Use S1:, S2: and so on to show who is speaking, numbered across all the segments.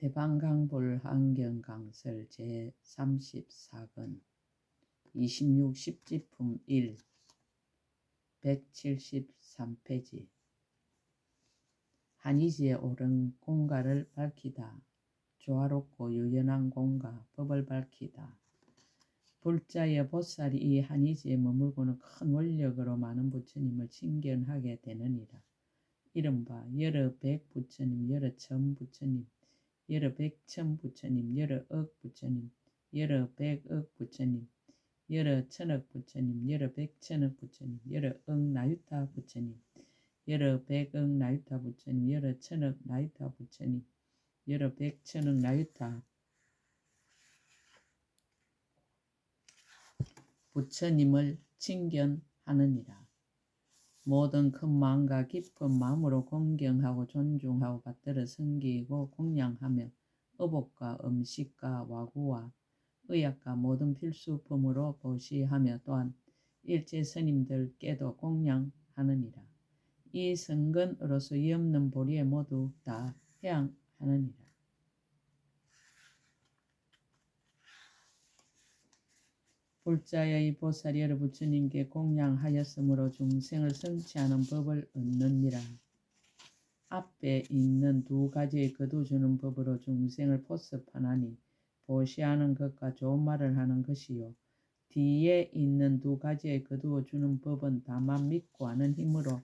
S1: 대방강불 환경강설 제34권 26 10지품 1 173페이지 한의지에 옳은 공가를 밝히다. 조화롭고 유연한 공가, 법을 밝히다. 불자의 보살이 이 한의지에 머물고는 큰 원력으로 많은 부처님을 칭견하게 되느니라. 이른바 여러 백 부처님, 여러 천 부처님, 여러 백천 부처님, 여러 억 부처님, 여러 백억 부처님, 여러 천억 부처님, 여러 백천억 부처님, 여러 억 나유타 부처님, 여러 백억 나유타 부처님, 여러 천억 나유타 부처님, 여러 백천억 나유타 부처님을 칭견하느니라. 모든 큰 마음과 깊은 마음으로 공경하고 존중하고 받들어 섬기고供養하며 의복과 음식과 와구와 의약과 모든 필수품으로 보시하며 또한 일체 스님들께도供養하느니라. 이 성근으로서 이 없는 보리에 모두 다 해양하느니라. 불자의 보살이 여러 부처님께供養하였으므로 중생을 성취하는 법을 얻느니라. 앞에 있는 두 가지의 거두주는 법으로 중생을 포섭하나니 보시하는 것과 좋은 말을 하는 것이요. 뒤에 있는 두 가지의 거두어주는 법은 다만 믿고 하는 힘으로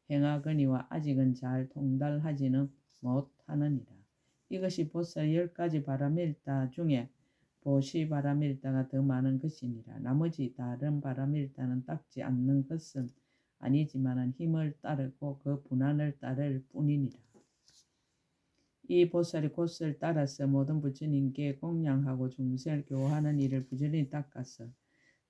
S1: 행하거니와 아직은 잘 통달하지는 못하느니라. 이것이 보살 10가지 바라밀다 중에 보시 바라밀다가 더 많은 것이니라. 나머지 다른 바라밀다는 닦지 않는 것은 아니지만 힘을 따르고 그 분한을 따를 뿐이니라. 이 보살이 곧을 따라서 모든 부처님께供養하고 중생을 교화하는 일을 부지런히 닦아서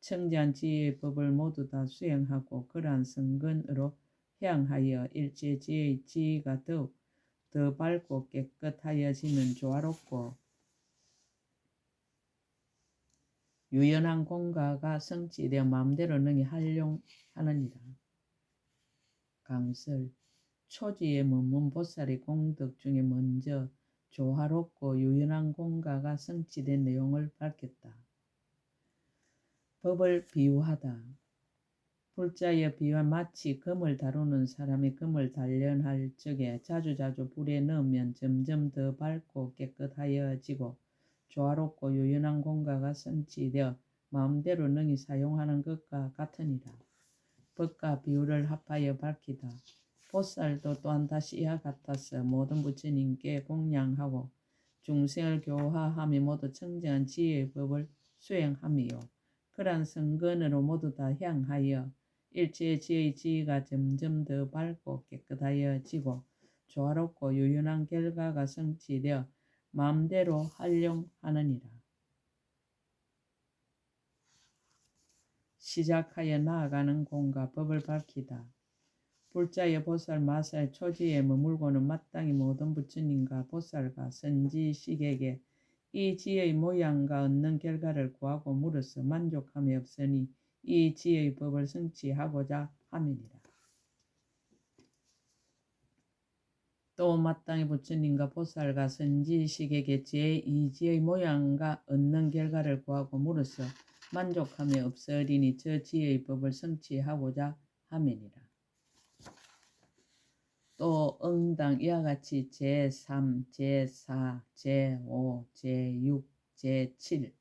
S1: 청지한 지혜의 법을 모두 다 수행하고 그러한 성근으로 향하여 일체 지혜의 지위가 더욱 더 밝고 깨끗하여지는 조화롭고 유연한 공가가 성취되어 마음대로 능히 활용하느니라. 강설 초지에 머문 보살의 공덕 중에 먼저 조화롭고 유연한 공가가 성취된 내용을 밝혔다. 법을 비유하다. 불자의 비유는 마치 금을 다루는 사람이 금을 단련할 적에 자주자주 불에 넣으면 점점 더 밝고 깨끗하여지고 조화롭고 유연한 공가가 성취되어 마음대로 능히 사용하는 것과 같으니라. 법과 비유를 합하여 밝히다. 보살도 또한 다시 이와 같아서 모든 부처님께供養하고 중생을 교화하며 모두 청정한 지혜의 법을 수행하며 그러한 성근으로 모두 다 향하여 일체의 지혜의 지위가 점점 더 밝고 깨끗하여지고 조화롭고 유연한 결과가 성취되어 마음대로 활용하느니라. 시작하여 나아가는 공과 법을 밝히다. 불자의 보살 마살 초지에 머물고는 마땅히 모든 부처님과 보살과 선지식에게 이 지혜의 모양과 얻는 결과를 구하고 물어서 만족함이 없으니 이 지혜의 법을 성취하고자 함이니라. 또 마땅히 부처님과 보살과 선지식에게 제2지의 모양과 얻는 결과를 구하고 물어서 만족함이 없으리니 저 지혜의 법을 성취하고자 함이니라. 또 응당 이와 같이 제3, 제4, 제5, 제6, 제7,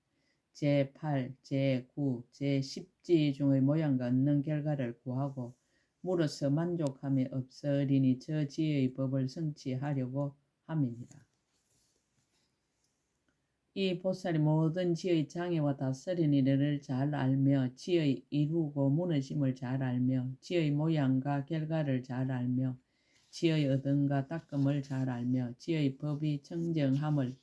S1: 제8, 제9, 제10지 중의 모양과 얻는 결과를 구하고 물어서 만족함이 없으리니 저 지혜의 법을 성취하려고 함이니라. 이 보살이 모든 지혜의 장애와 다스리는 일을 잘 알며 지혜의 이루고 무너짐을 잘 알며 지혜의 모양과 결과를 잘 알며 지혜의 얻음과 닦음을 잘 알며 지혜의 법이 청정함을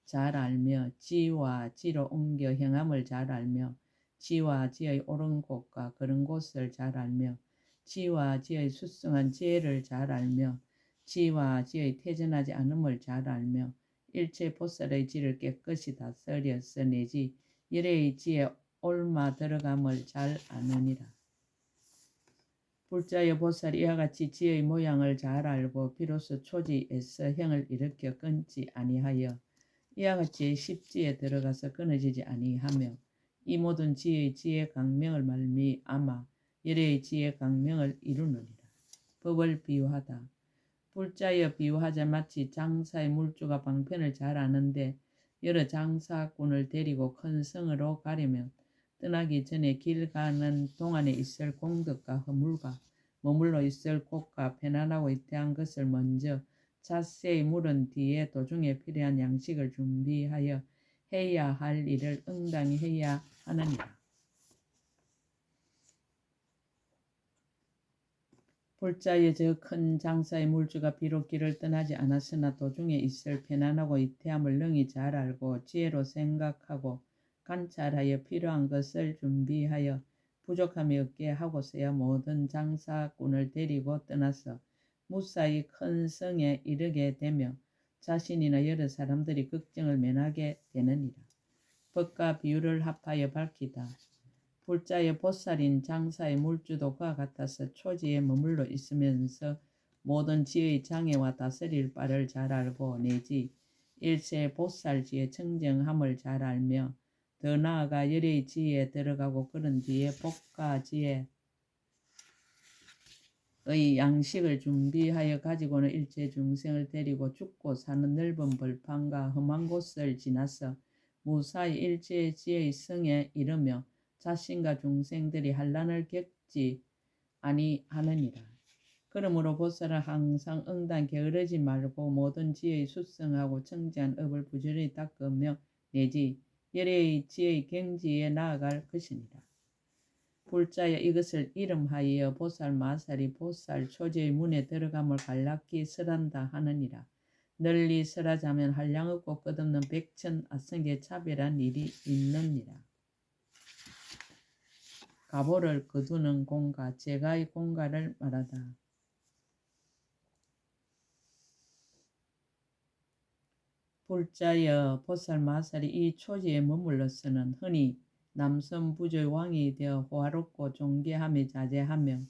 S1: 잘 알며 지와 지로 옮겨 행함을 잘 알며 지와 지의 옳은 곳과 그런 곳을 잘 알며 지와 지의 수승한 지혜를 잘 알며 지와 지의 태전하지 않음을 잘 알며 일체 보살의 지를 깨끗이 다스려서 내지 열애의 지에 옮아 들어감을 잘 아느니라. 불자의 보살이 이와 같이 지의 모양을 잘 알고 비로소 초지에서 형을 일으켜 끊지 아니하여 이와 같이 십지에 들어가서 끊어지지 아니하며 이 모든 지의 지혜 강명을 말미암아 열의 지혜 강명을 이루느니라. 법을 비유하다. 불자여 비유하자 마치 장사의 물주가 방편을 잘 아는데 여러 장사꾼을 데리고 큰 성으로 가려면 떠나기 전에 길 가는 동안에 있을 공덕과 허물과 머물러 있을 곳과 편안하고 이태한 것을 먼저 자세히 물은 뒤에 도중에 필요한 양식을 준비하여 해야 할 일을 응당히 해야 하느니라. 불자의 저 큰 장사의 물주가 비록 길을 떠나지 않았으나 도중에 있을 편안하고 이태함을 능히 잘 알고 지혜로 생각하고 관찰하여 필요한 것을 준비하여 부족함이 없게 하고서야 모든 장사꾼을 데리고 떠나서 무사히 큰 성에 이르게 되며 자신이나 여러 사람들이 걱정을 면하게 되느니라. 법과 비유를 합하여 밝히다. 불자의 보살인 장사의 물주도 그와 같아서 초지에 머물러 있으면서 모든 지의 장애와 다스릴 바를 잘 알고 내지 일체 보살지의 청정함을 잘 알며 더 나아가 열의 지혜에 들어가고 그런 뒤에 복과 지혜의 양식을 준비하여 가지고는 일체 중생을 데리고 죽고 사는 넓은 벌판과 험한 곳을 지나서 무사히 일체의 지혜의 성에 이르며 자신과 중생들이 환난을 겪지 아니하느니라. 그러므로 보살은 항상 응당 게으르지 말고 모든 지혜의 수성하고 청지한 업을 부지런히 닦으며 내지 열의 지혜의 경지에 나아갈 것이니라. 불자여 이것을 이름하여 보살 마살이 보살 초지의 문에 들어감을 간략히 설한다 하느니라. 널리 설하자면 한량 없고 끝없는 백천 아성의 차별한 일이 있느니라. 가보를 거두는 공가, 제가의 공가를 말하다. 불자여 보살 마살이 이 초지에 머물러서는 흔히 남선부조의 왕이 되어 호화롭고 존귀함에 자제하며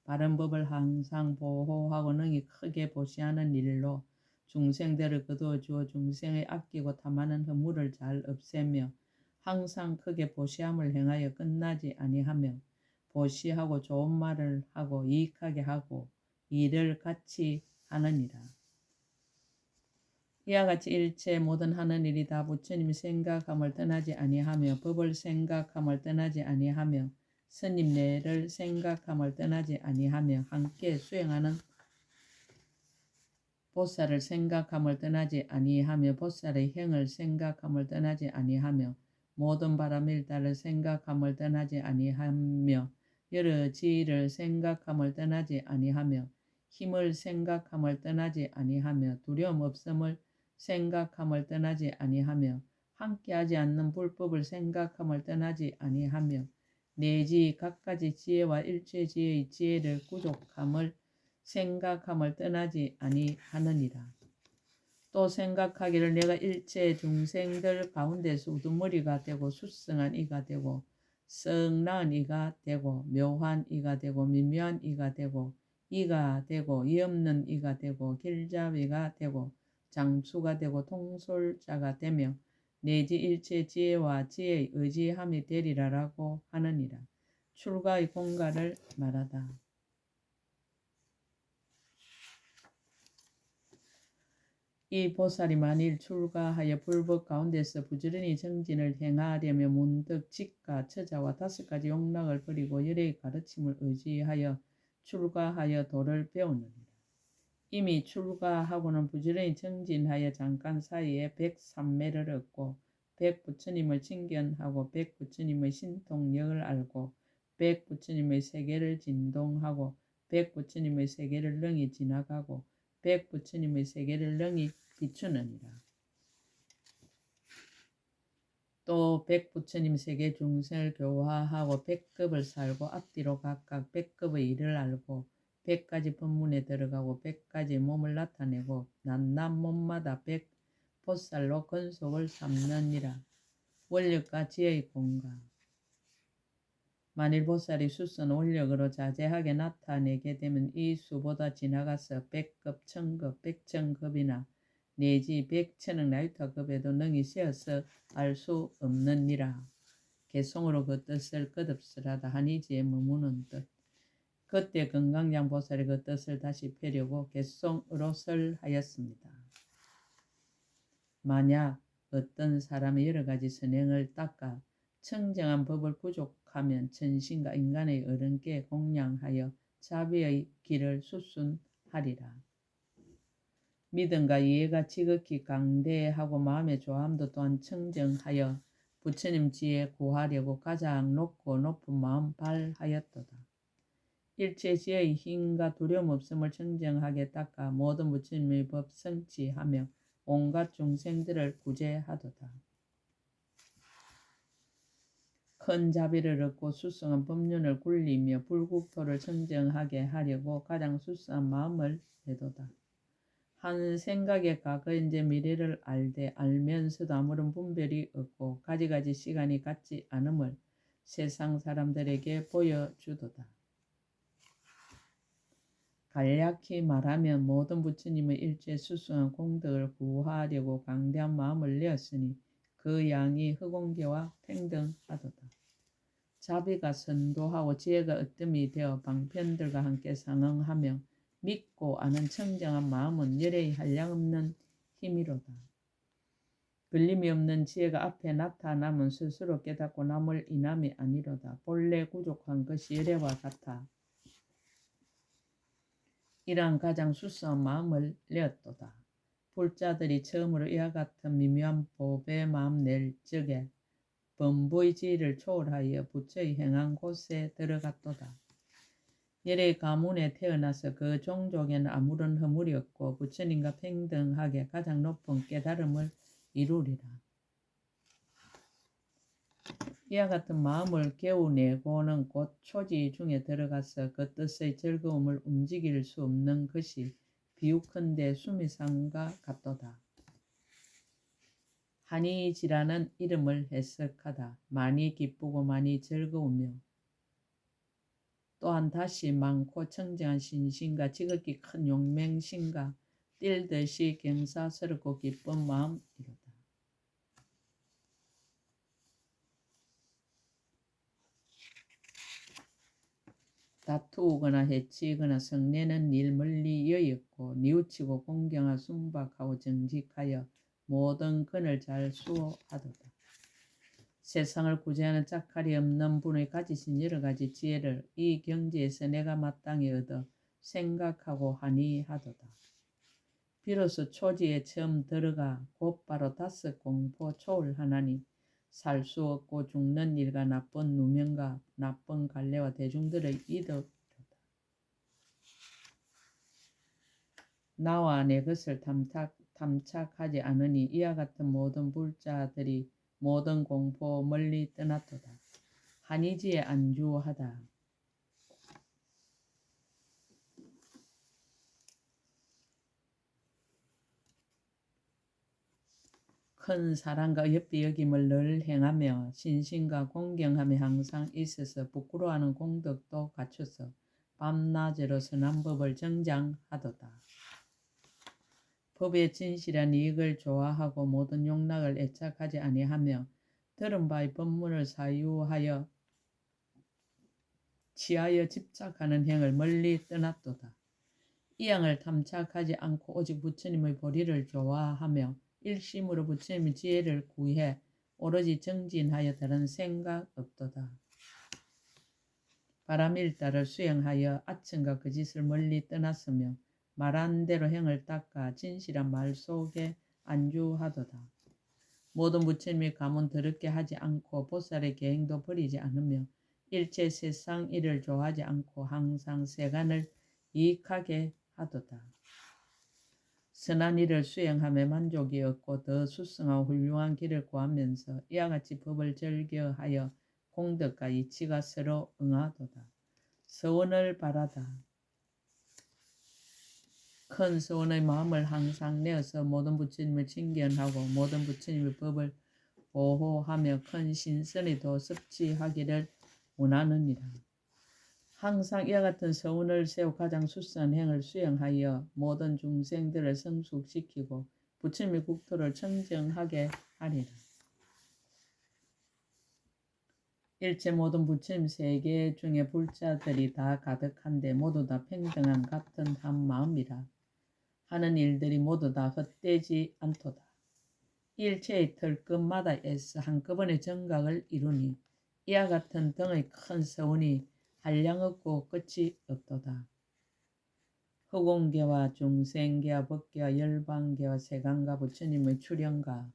S1: 바른 법을 항상 보호하고 능히 크게 보시하는 일로 중생들을 거두어 주어 중생의 아끼고 탐하는 허물을 잘 없애며 항상 크게 보시함을 행하여 끝나지 아니하며 보시하고 좋은 말을 하고 이익하게 하고 일을 같이 하느니라. 이와 같이 일체 모든 하는 일이 다 부처님이 생각함을 떠나지 아니하며 법을 생각함을 떠나지 아니하며 스님네를 생각함을 떠나지 아니하며 함께 수행하는 보살을 생각함을 떠나지 아니하며 보살의 형을 생각함을 떠나지 아니하며 모든 바람일다를 생각함을 떠나지 아니하며 여러 지위를 생각함을 떠나지 아니하며 힘을 생각함을 떠나지 아니하며 두려움 없음을 생각함을 떠나지 아니하며 함께하지 않는 불법을 생각함을 떠나지 아니하며 내지 갖가지 지혜와 일체 지혜의 지혜를 구족함을 생각함을 떠나지 아니하느니라. 또 생각하기를 내가 일체 중생들 가운데서 우두머리가 되고 수성한 이가 되고 썩나은 이가 되고 묘한 이가 되고 미묘한 이가 되고 이가 되고 이 없는 이가 되고 길잡이가 되고 장수가 되고 통솔자가 되며 내지 일체 지혜와 지혜의 의지함이 되리라라고 하느니라. 출가의 공가를 말하다. 이 보살이 만일 출가하여 불법 가운데서 부지런히 정진을 행하려면 문득 직가, 처자와 5가지 욕락을 버리고 열의 가르침을 의지하여 출가하여 도를 배우느니라. 이미 출가하고는 부지런히 정진하여 잠깐 사이에 103매를 얻고 100부처님을 친견하고 100부처님의 신통력을 알고 100부처님의 세계를 진동하고 100부처님의 세계를 능히 지나가고 100부처님의 세계를 능히 비추느니라. 또 100부처님 세계 중생을 교화하고 100급을 살고 앞뒤로 각각 100급의 일을 알고 100가지 법문에 들어가고 100가지 몸을 나타내고 낱낱 몸마다 100보살로 건속을 삼느니라. 원력과 지혜의 공가. 만일 보살이 수선 올력으로 자제하게 나타내게 되면 이 수보다 지나가서 100급, 1000급, 100,000급이나 내지 100천억 나유타급에도 능히 세어서 알 수 없느니라. 개송으로 그 뜻을 끝없으라다 한이지에 머무는 뜻. 그때 금강장 보살이 그 뜻을 다시 펴려고 개송으로 설하였습니다. 만약 어떤 사람의 여러 가지 선행을 닦아 청정한 법을 부족하면 천신과 인간의 어른께 공양하여 자비의 길을 수순하리라. 믿음과 이해가 지극히 강대하고 마음의 조함도 또한 청정하여 부처님 지혜 구하려고 가장 높은 마음 발하였도다. 일체 지혜의 힘과 두려움 없음을 청정하게 닦아 모든 부처님의 법 성취하며 온갖 중생들을 구제하도다. 큰 자비를 얻고 수성한 법륜을 굴리며 불국토를 청정하게 하려고 가장 수성한 마음을 내도다. 한 생각에 과거 현재 미래를 알면서도 아무런 분별이 없고 가지가지 시간이 같지 않음을 세상 사람들에게 보여주도다. 간략히 말하면 모든 부처님의 일체 수승한 공덕을 구하려고 강대한 마음을 내었으니 그 양이 허공계와 평등하도다. 자비가 선도하고 지혜가 으뜸이 되어 방편들과 함께 상응하며 믿고 아는 청정한 마음은 열의 한량없는 힘이로다. 걸림이 없는 지혜가 앞에 나타나면 스스로 깨닫고 남을 인함이 아니로다. 본래 구족한 것이 열애와 같아. 이러한 가장 수수한 마음을 내었도다. 불자들이 처음으로 이와 같은 미묘한 보배 마음 낼 적에 범부의 지위를 초월하여 부처의 행한 곳에 들어갔도다. 열의 가문에 태어나서 그 종족에는 아무런 허물이 없고 부처님과 평등하게 가장 높은 깨달음을 이루리라. 이와 같은 마음을 개우내고는 곧 초지 중에 들어가서 그 뜻의 즐거움을 움직일 수 없는 것이 비유컨대 수미상과 같도다. 한이지라는 이름을 해석하다. 많이 기쁘고 많이 즐거우며 또한 다시 많고 청정한 신심과 지극히 큰 용맹심과 뛸듯이 경사스럽고 기쁜 마음이로다. 다투거나 해치거나 성내는 일 멀리 여였고 뉘우치고 공경하 순박하고 정직하여 모든 근을 잘 수호하도다. 세상을 구제하는 짝할이 없는 분의 가지신 여러 가지 지혜를 이 경지에서 내가 마땅히 얻어 생각하고 하니하도다. 비로소 초지에 처음 들어가 곧바로 5 공포 초월하나니 살 수 없고 죽는 일과 나쁜 누명과 나쁜 관례와 대중들의 이득이로다. 나와 내 것을 탐착하지 않으니 이와 같은 모든 불자들이 모든 공포 멀리 떠났도다. 한이지에 안주하다. 큰 사랑과 옆비 여김을 늘 행하며 신심과 공경함에 항상 있어서 부끄러워하는 공덕도 갖춰서 밤낮으로 선한 법을 정장하도다. 법의 진실한 이익을 좋아하고 모든 욕락을 애착하지 아니하며 들은 바의 법문을 사유하여 취하여 집착하는 행을 멀리 떠났도다. 이 양을 탐착하지 않고 오직 부처님의 보리를 좋아하며 일심으로 부처님의 지혜를 구해 오로지 정진하여 다른 생각 없도다. 바람일다를 수행하여 아첨과 거짓을 멀리 떠났으며 말한 대로 행을 닦아 진실한 말 속에 안주하도다. 모든 부처님의 가문 더럽게 하지 않고 보살의 계행도 버리지 않으며 일체 세상 일을 좋아하지 않고 항상 세간을 이익하게 하도다. 선한 일을 수행함에 만족이 없고 더 수승하고 훌륭한 길을 구하면서 이와 같이 법을 즐겨하여 공덕과 이치가 서로 응하도다. 서원을 바라다. 큰 서원의 마음을 항상 내어서 모든 부처님을 칭견하고 모든 부처님의 법을 보호하며 큰 신선의 도 섭취하기를 원하느니라. 항상 이와 같은 서운을 세워 가장 수수한 행을 수행하여 모든 중생들을 성숙시키고 부처님의 국토를 청정하게 하리라. 일체 모든 부처님 세계 중에 불자들이 다 가득한데 모두 다 평등한 같은 한 마음이라. 하는 일들이 모두 다 헛되지 않도다. 일체의 털끝마다에서 한꺼번에 정각을 이루니 이와 같은 등의 큰 서운이 한량없고 끝이 없도다. 허공계와 중생계와 법계와 열반계와 세간과 부처님의 출현과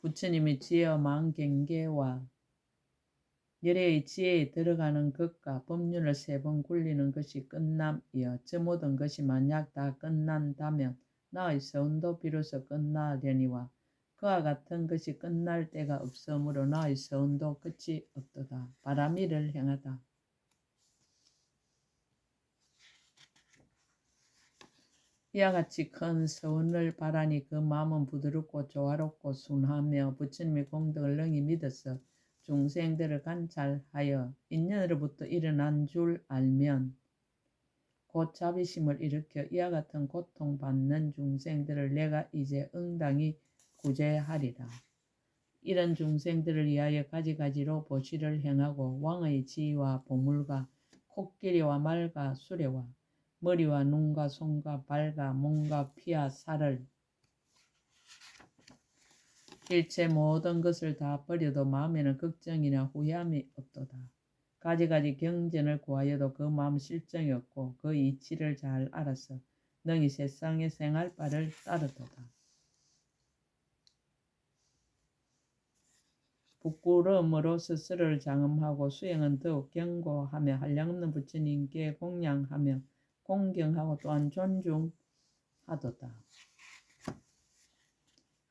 S1: 부처님의 지혜와 만경계와 열애의 지혜에 들어가는 것과 법륜을 3번 굴리는 것이 끝남이여 저 모든 것이 만약 다 끝난다면 나의 서운도 비로소 끝나려니와 그와 같은 것이 끝날 때가 없으므로 나의 서운도 끝이 없도다. 바람이를 행하다. 이와 같이 큰 서운을 바라니 그 마음은 부드럽고 조화롭고 순하며 부처님의 공덕을 능히 믿어서 중생들을 관찰하여 인연으로부터 일어난 줄 알면 곧 자비심을 일으켜 이와 같은 고통받는 중생들을 내가 이제 응당히 구제하리라. 이런 중생들을 위하여 가지가지로 보시를 행하고 왕의 지와 보물과 코끼리와 말과 수레와 머리와 눈과 손과 발과 몸과 피와 살을 일체 모든 것을 다 버려도 마음에는 걱정이나 후회함이 없도다. 가지가지 경전을 구하여도 그 마음 실정이 없고 그 이치를 잘 알아서 능히 세상에 생할 바를 따르도다. 부끄러움으로 스스로를 장엄하고 수행은 더욱 견고하며 한량없는 부처님께 공양하며 공경하고 또한 존중하도다.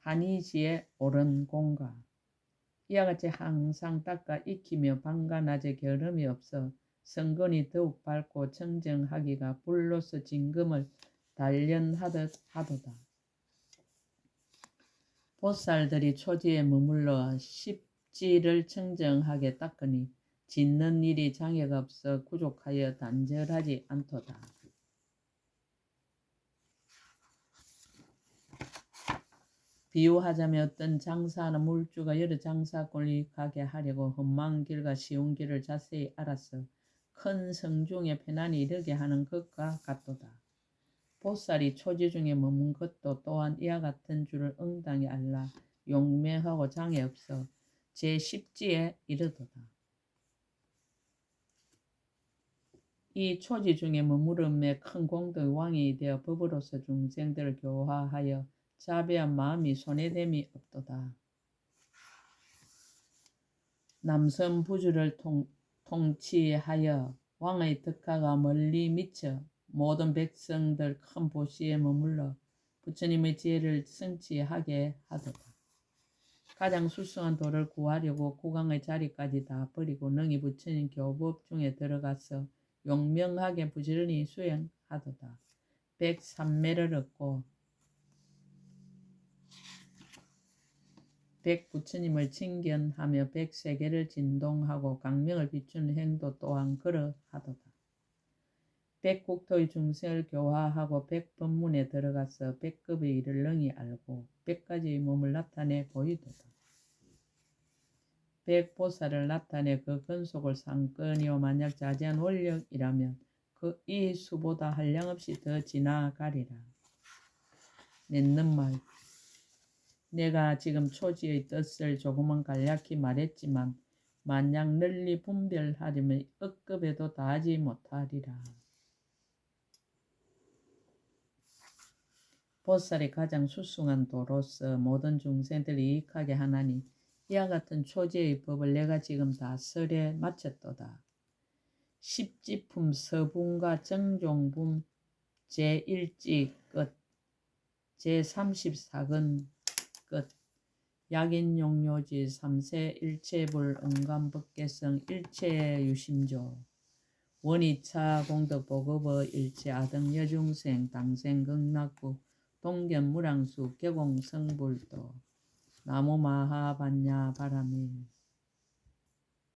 S1: 한의지의 옳은 공가 이와 같이 항상 닦아 익히며 밤과 낮에 결함이 없어 성근이 더욱 밝고 청정하기가 불로서 진금을 단련하듯 하도다. 보살들이 초지에 머물러 십지를 청정하게 닦으니 짓는 일이 장애가 없어 부족하여 단절하지 않도다. 비유하자면 어떤 장사하는 물주가 여러 장사꾼이 가게 하려고 험한 길과 쉬운 길을 자세히 알아서 큰 성중에 편안히 이르게 하는 것과 같도다. 보살이 초지 중에 머문 것도 또한 이와 같은 줄을 응당히 알라 용맹하고 장애 없어 제10지에 이르도다. 이 초지 중에 머무름에 큰 공덕의 왕이 되어 법으로서 중생들을 교화하여 자비한 마음이 손해됨이 없도다. 남선 부주를 통치하여 왕의 덕화가 멀리 미쳐 모든 백성들 큰 보시에 머물러 부처님의 지혜를 성취하게 하도다. 가장 수승한 도를 구하려고 국왕의 자리까지 다 버리고 능히 부처님 교법 중에 들어가서 용명하게 부지런히 수행하도다. 103매를 얻고 백부처님을 칭견하며 100세계를 진동하고 강명을 비추는 행도 또한 그러하도다. 100국토의 중생을 교화하고 100법문에 들어가서 100급의 일을 능히 알고 100가지의 몸을 나타내 보이도다. 100보살을 나타내 그 근속을 상건이요 만약 자제한 원력이라면 그 이 수보다 한량없이 더 지나가리라. 맺는 말 내가 지금 초지의 뜻을 조금은 간략히 말했지만 만약 널리 분별하려면 억급에도 다하지 못하리라. 보살이 가장 수승한 도로서 모든 중생들을 이익하게 하나니 이와 같은 초지의 법을 내가 지금 다 설에 마쳤도다. 십지품 서분과 정종분 제1지 끝 제34근 끝 약인용료지 3세 일체불 응감법계성 일체유심조 원이차 공덕보급의 일체 아등 여중생 당생 극락부 동견무량수 개공성불도 나무마하반야 바라밀